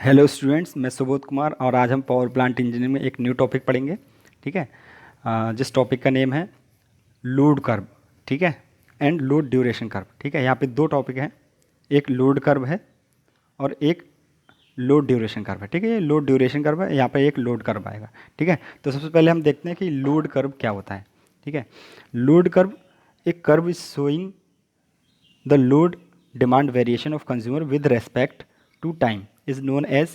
Hello students, मैं सुबोध कुमार और आज हम पावर प्लांट इंजीनियरिंग में एक न्यू टॉपिक पढ़ेंगे। ठीक है। जिस टॉपिक का नेम है लोड कर्व। ठीक है। And load duration curve. ठीक है, यहाँ पे दो टॉपिक हैं, एक लोड कर्व है और एक लोड ड्यूरेशन कर्व है। ठीक है, ये लोड ड्यूरेशन कर्व है, यहाँ पे एक लोड कर्व आएगा। ठीक है, तो सबसे पहले हम देखते हैं कि लोड कर्व क्या होता है। ठीक है, लोड कर्व एक curve is showing the load demand variation of consumer with respect to time is known as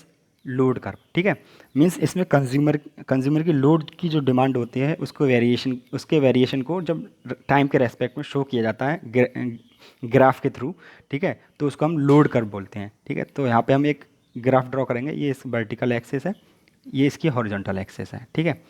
load curve. ठीक है, मीन्स इसमें कंज्यूमर की लोड की जो डिमांड होती है उसके वेरिएशन को जब टाइम के रेस्पेक्ट में शो किया जाता है ग्राफ के थ्रू। ठीक है, तो उसको हम लोड कर्व बोलते हैं। ठीक है, तो यहाँ पे हम एक ग्राफ ड्रॉ करेंगे, ये इस वर्टिकल एक्सिस है, ये इसकी हॉरिजॉन्टल एक्सिस है। ठीक है,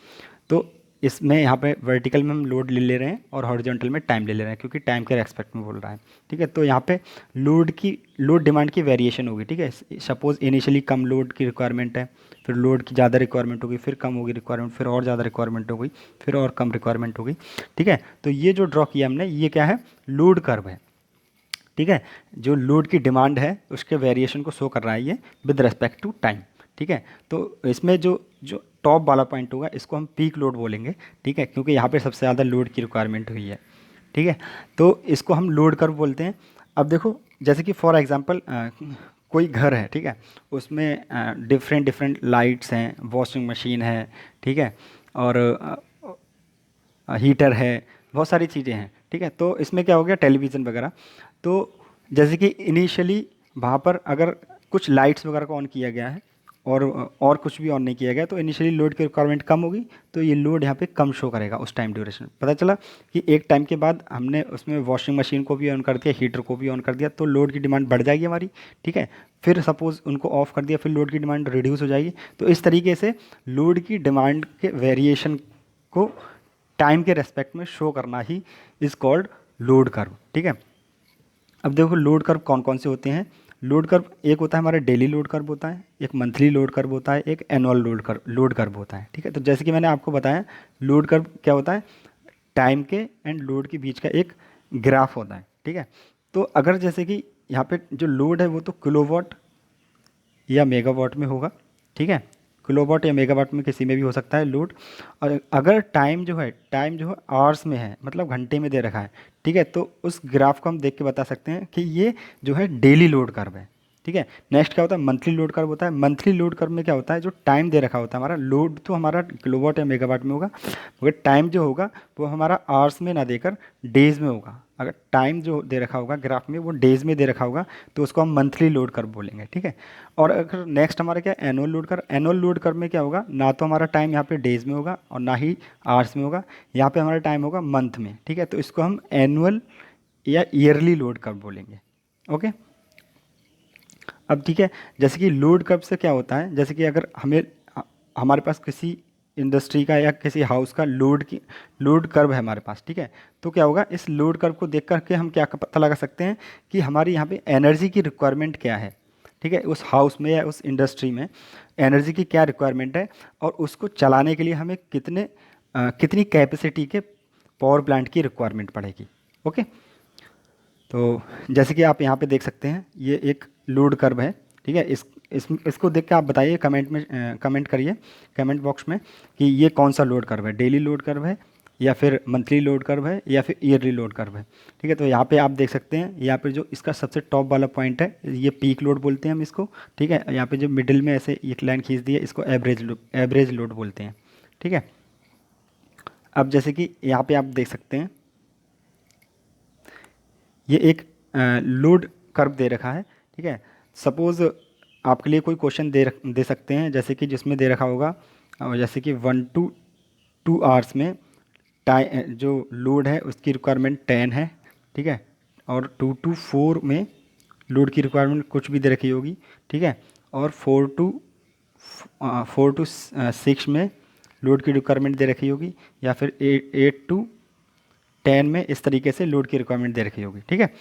तो इसमें यहाँ पे वर्टिकल में हम लोड ले रहे हैं और हॉरिजॉन्टल में टाइम ले रहे हैं, क्योंकि टाइम के रेस्पेक्ट में बोल रहा है। ठीक है, तो यहाँ पे लोड डिमांड की वेरिएशन होगी। ठीक है, सपोज इनिशियली कम लोड की रिक्वायरमेंट है, फिर लोड की ज़्यादा रिक्वायरमेंट होगी, फिर कम होगी रिक्वायरमेंट, फिर और ज़्यादा रिक्वायरमेंट होगी, फिर और कम रिक्वायरमेंट होगी। ठीक है, तो ये जो ड्रॉ किया हमने, ये क्या है, लोड कर्व है। ठीक है, जो लोड की डिमांड है उसके वेरिएशन को शो कर रहा है ये विद रेस्पेक्ट टू टाइम। ठीक है, तो इसमें जो जो टॉप वाला पॉइंट होगा इसको हम पीक लोड बोलेंगे। ठीक है, क्योंकि यहाँ पे सबसे ज़्यादा लोड की रिक्वायरमेंट हुई है। ठीक है, तो इसको हम लोड कर्व बोलते हैं। अब देखो, जैसे कि फॉर एग्जांपल कोई घर है, ठीक है, उसमें डिफरेंट डिफरेंट लाइट्स हैं, वॉशिंग मशीन है, ठीक है, और हीटर है, बहुत सारी चीज़ें हैं। ठीक है, तो इसमें क्या हो गया, टेलीविज़न वगैरह। तो जैसे कि इनिशियली वहाँ पर अगर कुछ लाइट्स वगैरह को ऑन किया गया है और कुछ भी ऑन नहीं किया गया, तो इनिशियली लोड की रिक्वायरमेंट कम होगी, तो ये लोड यहाँ पे कम शो करेगा उस टाइम ड्यूरेशन। पता चला कि एक टाइम के बाद हमने उसमें वॉशिंग मशीन को भी ऑन कर दिया, हीटर को भी ऑन कर दिया, तो लोड की डिमांड बढ़ जाएगी हमारी। ठीक है, फिर सपोज़ उनको ऑफ कर दिया, फिर लोड की डिमांड रिड्यूस हो जाएगी। तो इस तरीके से लोड की डिमांड के वेरिएशन को टाइम के रेस्पेक्ट में शो करना he is called load curve. ठीक है, अब देखो लोड कर्व कौन कौन से होते हैं। लोड कर्व एक होता है हमारा डेली लोड कर्व होता है, एक मंथली लोड कर्व होता है, एक एनुअल लोड कर्व होता है। ठीक है, तो जैसे कि मैंने आपको बताया, लोड कर्व क्या होता है, टाइम के एंड लोड के बीच का एक ग्राफ होता है। ठीक है, तो अगर जैसे कि यहाँ पे जो लोड है वो तो किलोवाट या मेगावाट में होगा। ठीक है, किलोवाट या मेगावाट में किसी में भी हो सकता है लोड। और अगर टाइम जो है आवर्स में है, मतलब घंटे में दे रखा है। ठीक है, तो उस ग्राफ को हम देख के बता सकते हैं कि ये जो है डेली लोड कर्व है। ठीक है, नेक्स्ट क्या होता है, मंथली लोड कर्व होता है। मंथली लोड कर्व में क्या होता है, जो टाइम दे रखा होता है, हमारा लोड तो हमारा किलोवाट या मेगावाट में होगा, मगर टाइम जो होगा वो हमारा आवर्स में ना देकर डेज में होगा। अगर टाइम जो दे रखा होगा ग्राफ में वो डेज में दे रखा होगा, तो उसको हम मंथली लोड कर्व बोलेंगे। ठीक है, और अगर नेक्स्ट हमारा क्या, एनुअल लोड कर्व में क्या होगा, ना तो हमारा टाइम यहाँ पे डेज में होगा और ना ही आवर्स में होगा, यहाँ पे हमारा टाइम होगा मंथ में। ठीक है, तो इसको हम एनुअल या ईयरली लोड कर्व बोलेंगे। ओके, अब ठीक है, जैसे कि लोड कर्व से क्या होता है, जैसे कि अगर हमारे पास किसी इंडस्ट्री का या किसी हाउस का लोड कर्व है हमारे पास। ठीक है, तो क्या होगा, इस लोड कर्व को देख करके हम क्या पता लगा सकते हैं कि हमारी यहाँ पे एनर्जी की रिक्वायरमेंट क्या है। ठीक है, उस हाउस में या उस इंडस्ट्री में एनर्जी की क्या रिक्वायरमेंट है, और उसको चलाने के लिए हमें कितनी कैपेसिटी के पावर प्लांट की रिक्वायरमेंट पड़ेगी। ओके, तो जैसे कि आप यहाँ पे देख सकते हैं, ये एक लोड कर्व है। ठीक है, इसको देख के आप बताइए, कमेंट करिए कमेंट बॉक्स में कि ये कौन सा लोड कर्व है, डेली लोड कर्व है या फिर मंथली लोड कर्व है या फिर ईयरली लोड कर्व है। ठीक है, तो यहाँ पे आप देख सकते हैं, यहाँ पे जो इसका सबसे टॉप वाला पॉइंट है ये पीक लोड बोलते हैं हम इसको। ठीक है, यहाँ पे जो मिडिल में ऐसे एक लाइन खींच दी है, इसको एवरेज लोड बोलते हैं। ठीक है, अब जैसे कि यहाँ पे आप देख सकते हैं, ये एक लोड कर्व दे रखा है। ठीक है, सपोज़ आपके लिए कोई क्वेश्चन दे सकते हैं, जैसे कि जिसमें दे रखा होगा जैसे कि 1 to 2 आवर्स में जो लोड है उसकी रिक्वायरमेंट 10 है। ठीक है, और 2 to 4 में लोड की रिक्वायरमेंट कुछ भी दे रखी होगी। ठीक है, और 4 to 6 में लोड की रिक्वायरमेंट दे रखी होगी, या फिर 8 to 10 में इस तरीके से लोड की रिक्वायरमेंट दे रखी होगी। ठीक है,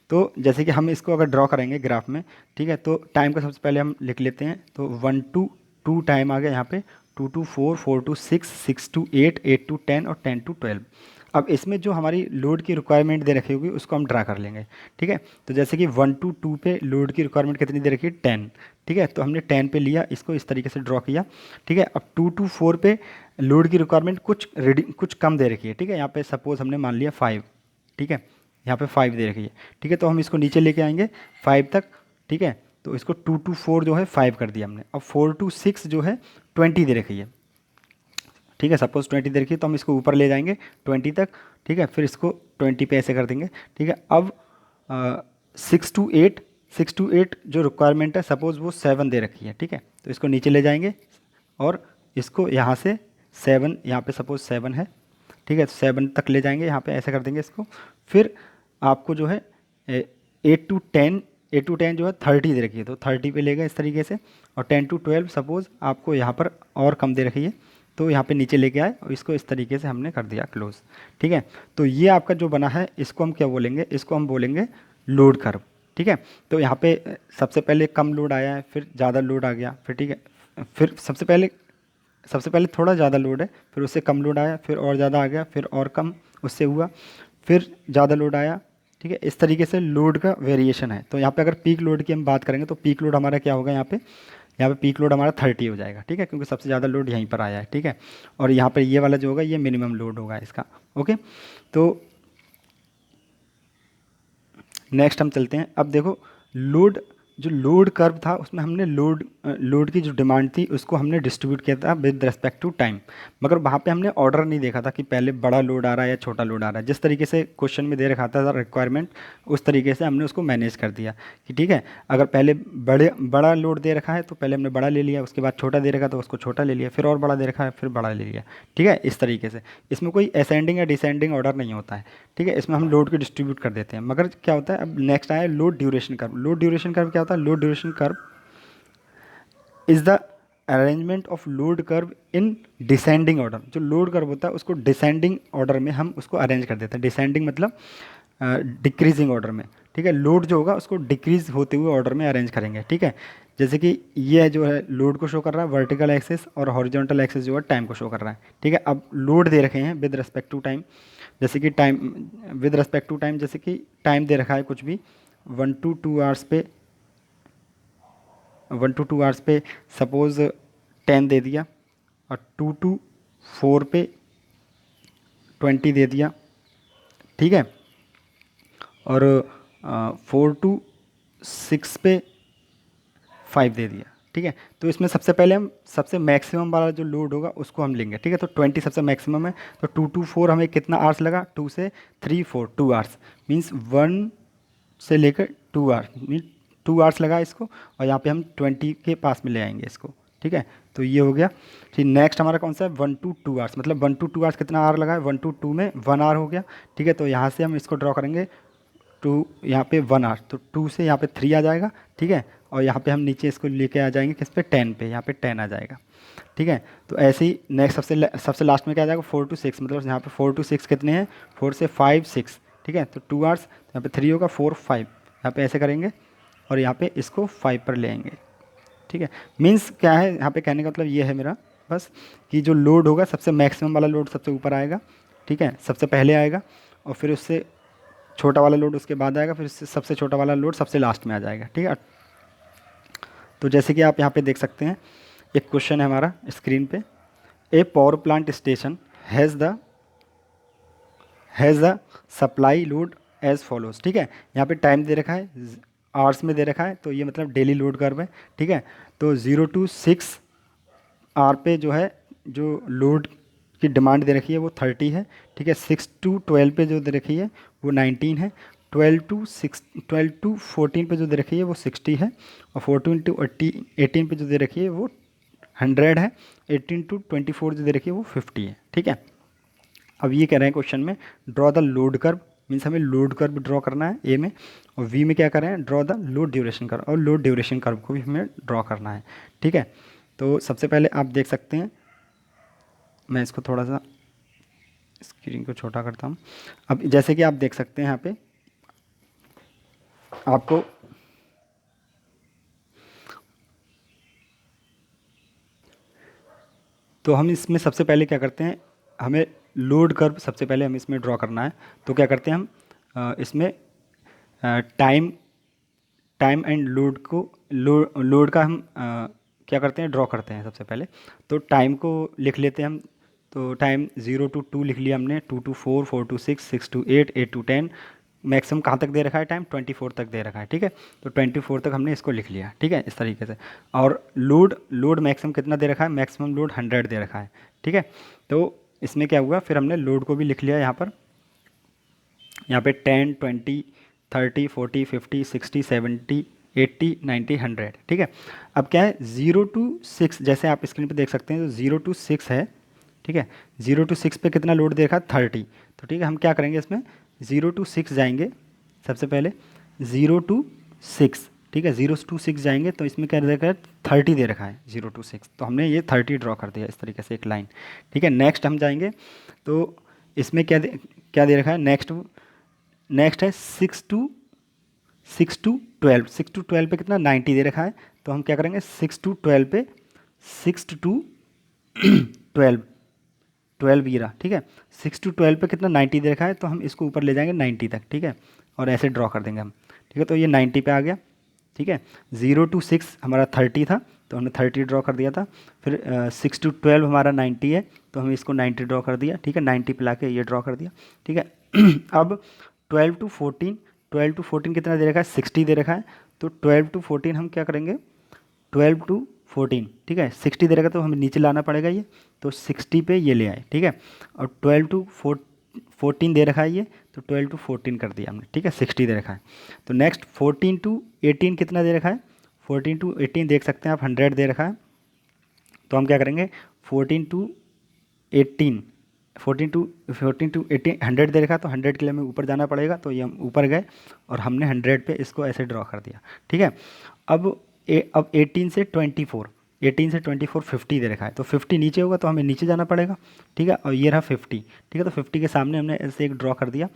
तो जैसे कि हम इसको अगर ड्रॉ करेंगे ग्राफ में, ठीक है, तो टाइम का सबसे पहले हम लिख लेते हैं, तो 1 to 2 टाइम आ गया यहाँ पे, 2 to 4, 4 to 6, 6 to 8, 8 to 10 और 10 to 12। अब इसमें जो हमारी लोड की रिक्वायरमेंट दे रखी होगी उसको हम ड्रा कर लेंगे, ठीक है। तो जैसे कि 1 to 2 पे लोड की रिक्वायरमेंट कितनी दे रखी है, 10, ठीक है। तो हमने 10 पे लिया, इसको इस तरीके से ड्रॉ किया, ठीक है। अब 2 to 4 पे लोड की रिक्वायरमेंट कुछ कम दे रखी है, ठीक है। यहाँ पे सपोज हमने मान लिया 5, ठीक है, यहाँ पे 5 दे रखी है, ठीक है। तो हम इसको नीचे लेके आएंगे 5 तक, ठीक है। तो इसको 2 to 4 जो है 5 कर दिया हमने। अब 4 to 6 जो है 20 दे रखी है, ठीक है। सपोज 20 दे रखी है तो हम इसको ऊपर ले जाएंगे 20 तक, ठीक है। फिर इसको 20 पे ऐसे कर देंगे, ठीक है। अब 6 to 8 जो रिक्वायरमेंट है, सपोज वो 7 दे रखी है, ठीक है। तो इसको नीचे ले जाएंगे और इसको यहाँ से 7, यहाँ पे सपोज 7 है, ठीक है। तो 7 तक ले जाएंगे, यहाँ पे ऐसे कर देंगे इसको। फिर आपको जो है 8 to 10 जो है 30 दे रखी है, तो 30 पे ले गए इस तरीके से। और 10 to 12 सपोज़ आपको यहाँ पर और कम दे रखी है, तो यहाँ पे नीचे लेके आए और इसको इस तरीके से हमने कर दिया क्लोज, ठीक है। तो ये आपका जो बना है इसको हम क्या बोलेंगे, इसको हम बोलेंगे लोड कर्व, ठीक है। तो यहाँ पे सबसे पहले कम लोड आया है, फिर ज़्यादा लोड आ गया, फिर ठीक है, फिर सबसे पहले थोड़ा ज़्यादा लोड है, फिर उससे कम लोड आया, फिर और ज़्यादा आ गया, फिर और कम उससे हुआ, फिर ज़्यादा लोड आया, ठीक है। इस तरीके से लोड का वेरिएशन है। तो यहाँ पे अगर पीक लोड की हम बात करेंगे तो पीक लोड हमारा क्या होगा, यहाँ पे पीक लोड हमारा 30 हो जाएगा, ठीक है, क्योंकि सबसे ज़्यादा लोड यहीं पर आया है, ठीक है। और यहाँ पर ये वाला जो होगा ये मिनिमम लोड होगा इसका, ओके। तो नेक्स्ट हम चलते हैं। अब देखो जो लोड कर्व था उसमें हमने लोड की जो डिमांड थी उसको हमने डिस्ट्रीब्यूट किया था विद रिस्पेक्ट टू टाइम, मगर वहाँ पे हमने ऑर्डर नहीं देखा था कि पहले बड़ा लोड आ रहा है या छोटा लोड आ रहा है। जिस तरीके से क्वेश्चन में दे रखा था रिक्वायरमेंट, उस तरीके से हमने उसको मैनेज कर दिया कि ठीक है, अगर पहले बड़ा लोड दे रखा है तो पहले हमने बड़ा ले लिया, उसके बाद छोटा दे रखा तो उसको छोटा ले लिया, फिर और बड़ा दे रखा है फिर बड़ा ले लिया, ठीक है। इस तरीके से इसमें कोई असेंडिंग या डिसेंडिंग ऑर्डर नहीं होता है, ठीक है। इसमें हम लोड को डिस्ट्रीब्यूट कर देते हैं। मगर क्या होता है, अब नेक्स्ट आया load duration curve. Load duration curve क्या होता है, load duration curve is the arrangement of load curve in descending order. जो लोड कर्व होता है उसको डिसेंडिंग ऑर्डर में हम उसको अरेंज कर देते हैं। डिसेंडिंग मतलब डिक्रीजिंग ऑर्डर में, ठीक है। लोड जो होगा उसको डिक्रीज होते हुए ऑर्डर में अरेंज करेंगे, ठीक है। जैसे कि ये जो है लोड को शो कर रहा है वर्टिकल एक्सिस, और हॉरिजॉन्टल एक्सिस जो है टाइम को शो कर रहा है, ठीक है। अब लोड दे रखे हैं विद रिस्पेक्ट टू टाइम, जैसे कि जैसे कि टाइम दे रखा है कुछ भी 1 to 2 आवर्स पे सपोज़ 10 दे दिया, और 2 to 4 पे 20 दे दिया, ठीक है। और 4 to 6 पे 5 दे दिया, ठीक है। तो इसमें सबसे पहले हम सबसे मैक्सिमम वाला जो लोड होगा उसको हम लेंगे, ठीक है। तो 20 सबसे मैक्सिमम है, तो 2 to 4 हमें कितना आवर्स लगा, 2 से 3 4 2 आवर्स, मीन्स 1 से लेकर 2 आवर्स, मीन 2 आवर्स लगा इसको, और यहाँ पे हम 20 के पास में ले आएंगे इसको, ठीक है। तो ये हो गया। फिर नेक्स्ट हमारा कौन सा है, 1 to 2 आवर्स, मतलब 1 to 2 आवर्स कितना आवर लगा है, 1 to 2 में 1 आवर हो गया, ठीक है। तो यहाँ से हम इसको ड्रॉ करेंगे 2, यहाँ पे 1 आवर, तो 2 से यहाँ पे 3 आ जाएगा, ठीक है। और यहाँ पे हम नीचे इसको लेके आ जाएंगे किस पे, 10 पे, यहाँ पे 10 आ जाएगा, ठीक है। तो ऐसे ही नेक्स्ट सबसे लास्ट में क्या आ जाएगा, 4 to 6, मतलब यहाँ पे 4 to 6 कितने हैं, 4 से 5 6, ठीक है। तो 2 आवर्स, यहाँ पे 3 होगा, 4 5, यहाँ पे ऐसे करेंगे और यहाँ पे इसको 5 पर ले आएंगे, ठीक है। मीन्स क्या है यहाँ पे कहने का मतलब ये है मेरा बस, कि जो लोड होगा सबसे मैक्सिमम वाला लोड सबसे ऊपर आएगा, ठीक है, सबसे पहले आएगा, और फिर उससे छोटा वाला लोड उसके बाद आएगा, फिर उससे सबसे छोटा वाला लोड सबसे लास्ट में आ जाएगा, ठीक है। तो जैसे कि आप यहाँ पे देख सकते हैं, एक क्वेश्चन है हमारा स्क्रीन पे, A power plant station has the supply load as follows, ठीक है। यहाँ पे टाइम दे रखा है, आवर्स में दे रखा है, तो ये मतलब डेली लोड कर्व है, ठीक है। तो 0 to 6 आर पे जो है जो लोड की डिमांड दे रखी है वो 30 है, ठीक है। 6 to 12 पे जो दे रखी है वो 19 है, 12 to 14 पे जो दे रखी है वो 60 है, और 14 to 18 पे जो दे रखी है वो 100 है, 18 to 24 जो दे रखी है वो 50 है, ठीक है। अब ये कह रहे हैं क्वेश्चन में, draw the load curve, means हमें लोड कर्व ड्रॉ करना है ए में, और वी में क्या कर रहे हैं, draw the load duration curve, और लोड ड्यूरेशन कर्व को भी हमें ड्रॉ करना है, ठीक है। तो सबसे पहले आप देख सकते हैं, मैं इसको थोड़ा सा स्क्रीन को छोटा करता हूँ। अब जैसे कि आप देख सकते हैं यहाँ पे आपको तो हम इसमें सबसे पहले क्या करते हैं, हमें लोड कर्व सबसे पहले हमें इसमें ड्रॉ करना है। तो क्या करते हैं हम इसमें टाइम टाइम एंड लोड को लोड का हम क्या करते हैं, ड्रॉ करते हैं सबसे पहले। तो टाइम को लिख लेते हैं हम। तो टाइम 0 to 2 लिख लिया हमने, 2 to 4, 4 to 6, 6 to 8, 8 to 10। Maximum कहाँ तक दे रखा है टाइम, 24 तक दे रखा है, ठीक है। तो 24 तक हमने इसको लिख लिया, ठीक है, इस तरीके से। और लोड मैक्सिमम कितना दे रखा है, मैक्सिमम लोड 100 दे रखा है, ठीक है। तो इसमें क्या हुआ, फिर हमने लोड को भी लिख लिया यहाँ पर। यहाँ पे 10, 20, 30, 40, 50, 60, 70, 80, 90, 100, ठीक है। अब क्या है, 0 to 6, जैसे आप स्क्रीन पे देख सकते हैं, तो 0 to 6 है, ठीक है। 0 to 6 पे कितना लोड दे रखा है, 30। तो ठीक है, हम क्या करेंगे इसमें, 0 to 6 जाएंगे सबसे पहले, 0 to 6, ठीक है। 0 to 6 जाएंगे तो इसमें क्या दे रखा है, 30 दे रखा है 0 to 6। तो हमने ये 30 ड्रॉ कर दिया इस तरीके से एक लाइन, ठीक है। नेक्स्ट हम जाएंगे तो इसमें क्या दे रखा है, नेक्स्ट है 6 to 12। 6 to 12 पे कितना, 90 दे रखा है। तो हम क्या करेंगे, 6 to 12 पे 6 to 12 ये रहा, ठीक है। 6 to 12 पे कितना, 90 दे रखा है। तो हम इसको ऊपर ले जाएंगे 90 तक, ठीक है, और ऐसे ड्रॉ कर देंगे हम, ठीक है। तो ये 90 पे आ गया, ठीक है। 0 to 6 हमारा 30 था, तो हमने 30 ड्रॉ कर दिया था। फिर 6 to 12 हमारा 90 है, तो हम इसको 90 ड्रॉ कर दिया, ठीक है। 90 पे ला के ये ड्रॉ कर दिया, ठीक है। अब 12 to 14 कितना दे रखा है, 60 दे रखा है। तो 12 to 14 हम क्या करेंगे, 12 to 14, ठीक है। 60 दे रखा तो हमें नीचे लाना पड़ेगा ये, तो 60 पे ये ले आए, ठीक है। और 12 to 14 दे रखा है ये, तो 12 to 14 कर दिया हमने, ठीक है। 60 दे रखा है। तो नेक्स्ट 14 to 18 कितना दे रखा है, 14 to 18 देख सकते हैं आप, 100 दे रखा है। तो हम क्या करेंगे, 14 to 18 14 to 18 100 दे रखा, तो 100 के लिए हमें ऊपर जाना पड़ेगा। तो ये हम ऊपर गए और हमने 100 पे इसको ऐसे ड्रॉ कर दिया, ठीक है। अब 18 से 24 50 दे रखा है। तो 50 नीचे होगा तो हमें नीचे जाना पड़ेगा, ठीक है। और ये रहा 50, ठीक है। तो 50 के सामने हमने ऐसे एक ड्रॉ कर दिया,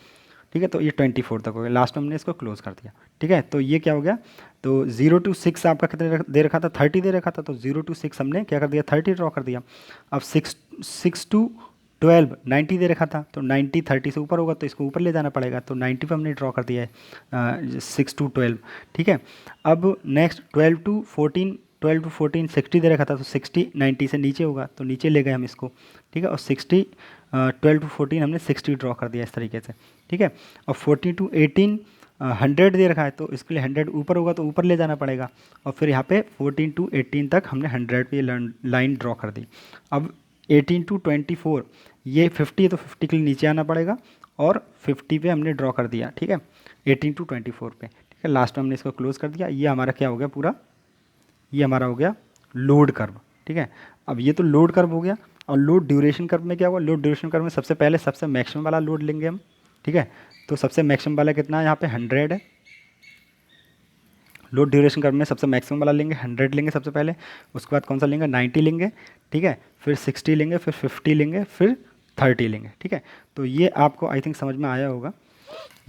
ठीक है। तो ये 24 तक हो गया, लास्ट में हमने इसको क्लोज कर दिया, ठीक है। तो ये क्या हो गया, तो 0 to 6 आपका कितने दे रखा था, 30 दे रखा था। तो 0 to 6 हमने क्या कर दिया, 30 ड्रॉ कर दिया। अब 6 to 12 90 दे रखा था, तो 90 30 से ऊपर होगा तो इसको ऊपर ले जाना पड़ेगा। तो 90 पे हमने ड्रॉ कर दिया है 6 to 12, ठीक है। अब नेक्स्ट 12 to 14 60 दे रखा था, तो 60 90 से नीचे होगा तो नीचे ले गए हम इसको, ठीक है। और 12 to 14 हमने 60 ड्रॉ कर दिया इस तरीके से, ठीक है। और 14 to 18 100 दे रखा है, तो इसके लिए 100 ऊपर होगा तो ऊपर ले जाना पड़ेगा। और फिर यहाँ पे 14 to 18 तक हमने 100 पे लाइन ड्रॉ कर दी। अब 18 to 24 ये 50 है, तो 50 के लिए नीचे आना पड़ेगा और 50 पे हमने ड्रॉ कर दिया, ठीक है। 18 to 24 पे, ठीक है। लास्ट में हमने इसको क्लोज कर दिया। ये हमारा क्या हो गया पूरा, ये हमारा हो गया लोड कर्व, ठीक है। अब ये तो लोड कर्व हो गया। और लोड ड्यूरेशन कर्व में क्या हुआ, लोड ड्यूरेशन कर्व में सबसे पहले सबसे मैक्सिमम वाला लोड लेंगे हम, ठीक है। तो सबसे मैक्सिमम वाला कितना है, यहाँ पे 100 है। लोड ड्यूरेशन कर्व में सबसे मैक्सिमम वाला लेंगे, 100 लेंगे सबसे पहले। उसके बाद कौन सा लेंगे, 90 लेंगे, ठीक है। फिर 60 लेंगे, फिर 50 लेंगे, फिर 30 लेंगे, ठीक है। तो ये आपको आई थिंक समझ में आया होगा,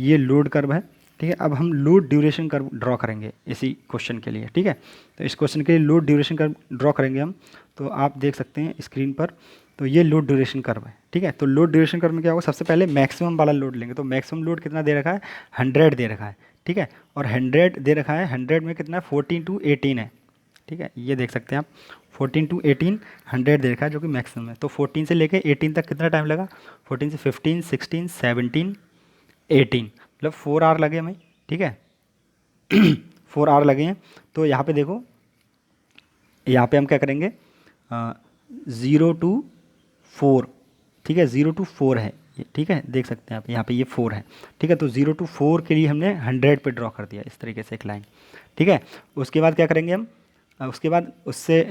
ये लोड कर्व है, ठीक है। अब हम लोड ड्यूरेशन कर्व ड्रॉ करेंगे इसी क्वेश्चन के लिए, ठीक है। तो इस क्वेश्चन के लिए लोड ड्यूरेशन कर्व ड्रॉ करेंगे हम। तो आप देख सकते हैं स्क्रीन पर, तो ये लोड ड्यूरेशन कर्व है, ठीक है। तो लोड ड्यूरेशन कर्व में क्या होगा, सबसे पहले मैक्सिमम वाला लोड लेंगे। तो मैक्सिमम लोड कितना दे रखा है, 100 दे रखा है, ठीक है। और 100 दे रखा है, 100 में कितना है, 14 to 18 है, ठीक है। ये देख सकते हैं आप, 14 to 18 100 दे रखा है जो कि मैक्सिमम है। तो 14 से लेके 18 तक कितना टाइम लगा, 14 से 15 16 17 18, मतलब 4 आवर लगे हमें, ठीक है। 4 आवर लगे हैं। तो यहाँ पे देखो, यहाँ पे हम क्या करेंगे, 0 to 4, ठीक है। 0 to 4 है ये, ठीक है। देख सकते हैं आप यहाँ पे ये 4 है, ठीक है। तो 0 to 4 के लिए हमने 100 पे ड्रॉ कर दिया इस तरीके से एक लाइन, ठीक है। उसके बाद क्या करेंगे हम, उसके बाद उससे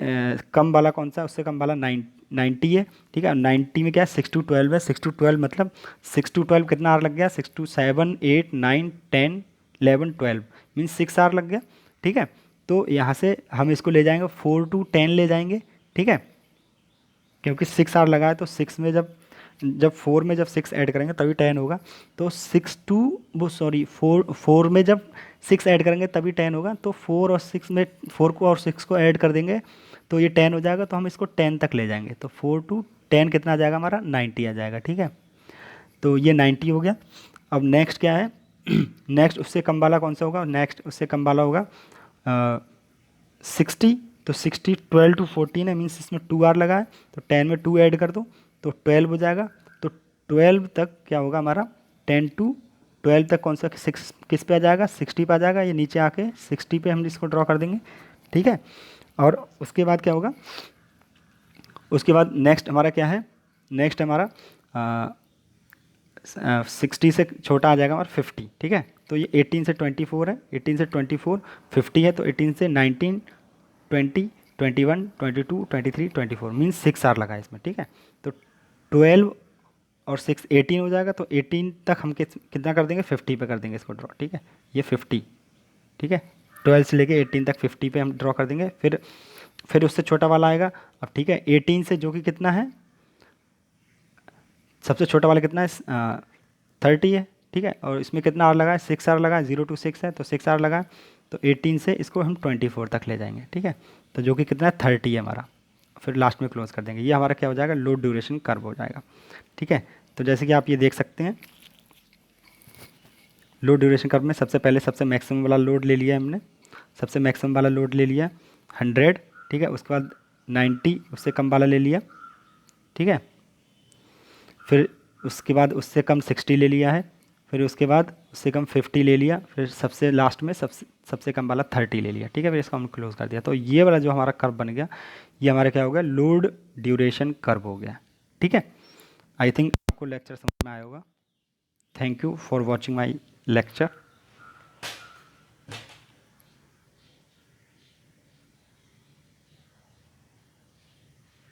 कम वाला कौन सा, उससे कम वाला 90 है, ठीक है। 90 में क्या है, 6 to 12 है। 6 to 12 मतलब 6 to 12 कितना आवर लग गया, 6 to 7 8 9 10 11 12 मीन्स 6 आवर लग गया, ठीक है। तो यहाँ से हम इसको ले जाएंगे 4 to 10 ले जाएंगे, ठीक है। क्योंकि 6 आवर लगा है, तो 6 में जब 4 में जब 6 ऐड करेंगे तभी 10 होगा। तो 4 में जब 6 ऐड करेंगे तभी 10 होगा। तो 4 और 6 में 4 को और 6 को ऐड कर देंगे तो ये 10 हो जाएगा, तो हम इसको 10 तक ले जाएंगे, तो 4 टू 10 कितना आ जाएगा हमारा, 90 आ जाएगा, ठीक है। तो ये 90 हो गया। अब नेक्स्ट क्या है, नेक्स्ट उससे कम वाला कौन सा होगा, नेक्स्ट उससे कम वाला होगा 60। तो 60 12 टू 14 है, मीन्स इसमें 2 आर लगा है, तो 10 में 2 ऐड कर दो तो 12 हो जाएगा। तो 12 तक क्या होगा हमारा, 10 टू 12 तक कौन सा सिक्स किस पे आ जाएगा, 60 पे आ जाएगा, ये नीचे आके 60 पे हम इसको ड्रॉ कर देंगे, ठीक है। और उसके बाद क्या होगा, उसके बाद नेक्स्ट हमारा क्या है, नेक्स्ट हमारा 60 से छोटा आ जाएगा हमारा 50, ठीक है। तो ये 18 से 24 है, 18 से 24 50 है, तो 18 से 19 20 21 22 23 24 मीन्स 6 आर लगा है इसमें, ठीक है। तो 12 और 6 18 हो जाएगा, तो 18 तक हम कितना कर देंगे, 50 पे कर देंगे इसको ड्रॉ, ठीक है। ये 50, ठीक है। 12 से लेके 18 तक 50 पे हम ड्रॉ कर देंगे, फिर उससे छोटा वाला आएगा। अब ठीक है, 18 से जो कि कितना है, सबसे छोटा वाला कितना है, 30 है, ठीक है। और इसमें कितना आर लगा है, 6 आर लगा है, 0 टू 6 है, तो 6 आर लगा है। तो 18 से इसको हम 24 तक ले जाएंगे, ठीक है। तो जो कि कितना है, 30 है हमारा, फिर लास्ट में क्लोज कर देंगे। ये हमारा क्या हो जाएगा, लो ड्यूरेशन कर्व हो जाएगा, ठीक है। तो जैसे कि आप ये देख सकते हैं, लो ड्यूरेशन कर्व में सबसे पहले सबसे मैक्सिमम वाला लोड ले लिया हमने, सबसे मैक्सिमम वाला लोड ले लिया 100, ठीक है। उसके बाद 90 उससे कम वाला ले लिया, ठीक है। फिर उसके बाद उससे कम 60 ले लिया है, फिर उसके बाद उससे कम 50 ले लिया, फिर सबसे लास्ट में सबसे सबसे कम वाला 30 ले लिया, ठीक है। फिर इसको हम क्लोज कर दिया। तो ये वाला जो हमारा कर्व बन गया, ये हमारा क्या हो गया, लोड ड्यूरेशन कर्व हो गया, ठीक है। आई थिंक आपको लेक्चर समझ में आया होगा। Thank you for watching my lecture.